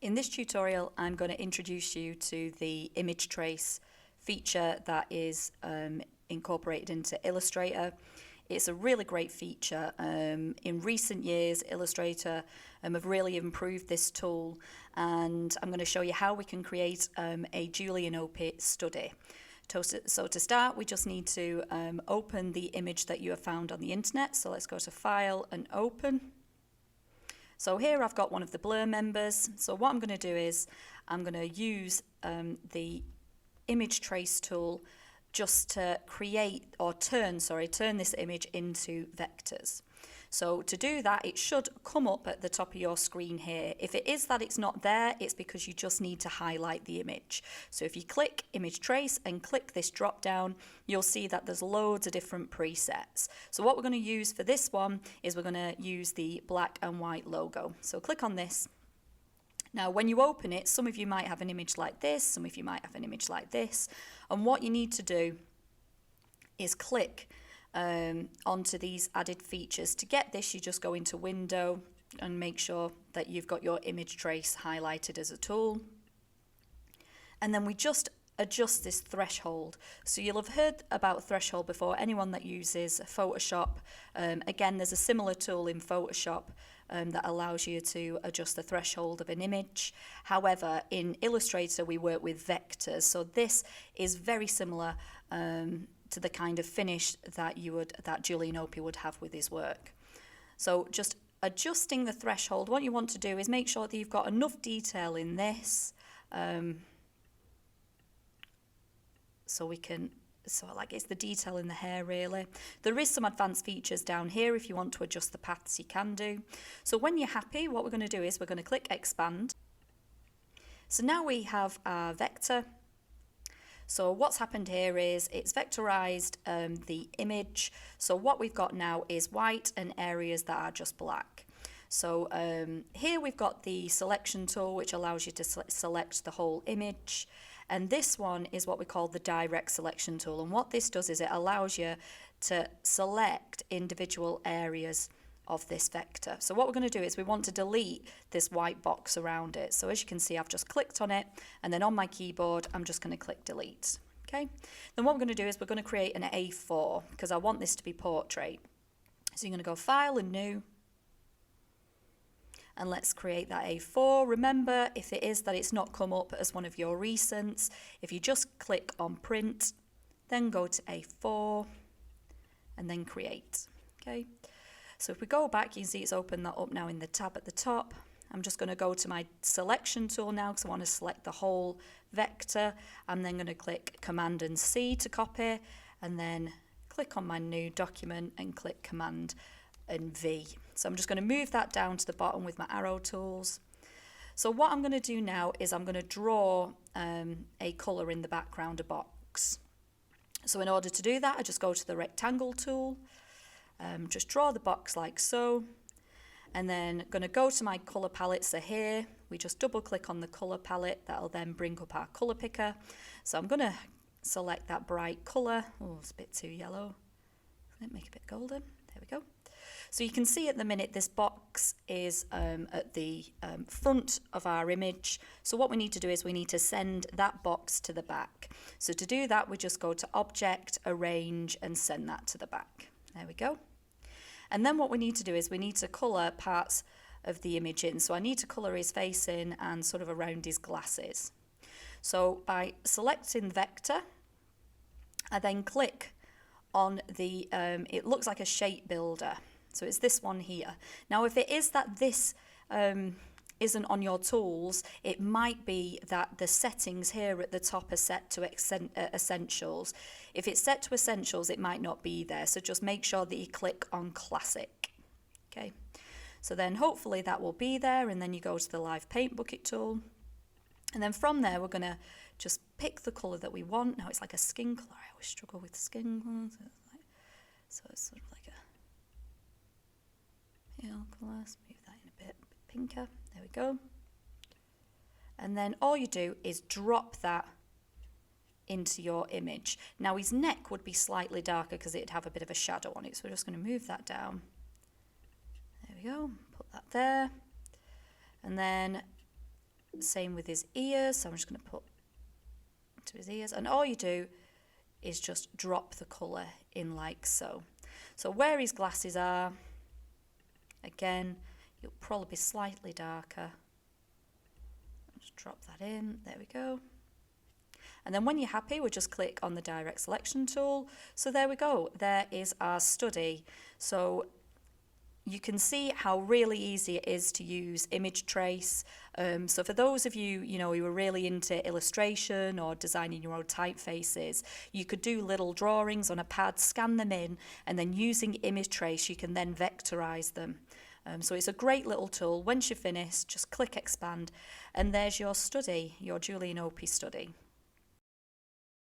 In this tutorial, I'm going to introduce you to the image trace feature that is incorporated into Illustrator. It's a really great feature. In recent years, Illustrator have really improved this tool, and I'm going to show you how we can create a Julian Opie study. So to start, we just need to open the image that you have found on the internet. So let's go to File and Open. So here I've got one of the blur members. So what I'm going to do is I'm going to use the image trace tool just to create or turn this image into vectors. So to do that, it should come up at the top of your screen here. If it is that it's not there, it's because you just need to highlight the image. So if you click image trace and click this drop down, you'll see that there's loads of different presets. So what we're going to use for this one is we're going to use the black and white logo. So click on this. Now when you open it, some of you might have an image like this, some of you might have an image like this, and what you need to do is click onto these added features. To get this, you just go into Window and make sure that you've got your image trace highlighted as a tool, and then we just adjust this threshold. So you'll have heard about threshold before. Anyone that uses Photoshop, again, there's a similar tool in Photoshop that allows you to adjust the threshold of an image. However, in Illustrator we work with vectors, so this is very similar to the kind of finish that Julian Opie would have with his work. So just adjusting the threshold, what you want to do is make sure that you've got enough detail in this so like it's the detail in the hair really. There is some advanced features down here. If you want to adjust the paths, you can do. So when you're happy, what we're going to do is we're going to click expand. So now we have our vector. So what's happened here is it's vectorized the image. So what we've got now is white and areas that are just black. So here we've got the selection tool, which allows you to select the whole image. And this one is what we call the direct selection tool. And what this does is it allows you to select individual areas of this vector. So what we're going to do is we want to delete this white box around it. So as you can see, I've just clicked on it, and then on my keyboard, I'm just going to click delete. Okay. Then what we're going to do is we're going to create an A4 because I want this to be portrait. So you're going to go File and New. And let's create that A4. Remember, if it is that it's not come up as one of your recents, if you just click on print, then go to A4 and then create. Okay. So if we go back, you can see it's opened that up now in the tab at the top. I'm just going to go to my selection tool now because I want to select the whole vector. I'm then going to click Command and C to copy, and then click on my new document and click Command and V. So I'm just going to move that down to the bottom with my arrow tools. So what I'm going to do now is I'm going to draw a colour in the background, a box. So in order to do that, I just go to the rectangle tool, just draw the box like so, and then going to go to my colour palette. So here we just double click on the colour palette. That'll then bring up our colour picker. So I'm going to select that bright colour. Oh, it's a bit too yellow. Let me make it a bit golden. There we go. So you can see at the minute this box is at the front of our image. So what we need to do is we need to send that box to the back. So to do that, we just go to Object, Arrange, and send that to the back. There we go. And then what we need to do is we need to colour parts of the image in. So I need to colour his face in and sort of around his glasses. So by selecting Vector, I then click on the, it looks like a shape builder. So it's this one here. Now if it is that this isn't on your tools, it might be that the settings here at the top are set to Essentials. If it's set to Essentials, it might not be there. So just make sure that you click on Classic. Okay. So then hopefully that will be there, and then you go to the Live Paint Bucket tool. And then from there, we're going to just pick the colour that we want. Now it's like a skin colour. I always struggle with skin colours. So it's sort of like a pale colour. Let's move that in a bit pinker. There we go. And then all you do is drop that into your image. Now his neck would be slightly darker because it'd have a bit of a shadow on it. So we're just going to move that down. There we go. Put that there. And then Same with his ears. So I'm just going to put to his ears. And all you do is just drop the colour in like so. So where his glasses are, again, you'll probably be slightly darker. Just drop that in. There we go. And then when you're happy, we'll just click on the direct selection tool. So there we go. There is our study. So you can see how really easy it is to use image trace. So for those of you, who are really into illustration or designing your own typefaces, you could do little drawings on a pad, scan them in, and then using image trace, you can then vectorize them. So it's a great little tool. Once you're finished, just click expand, and there's your study, your Julian Opie study.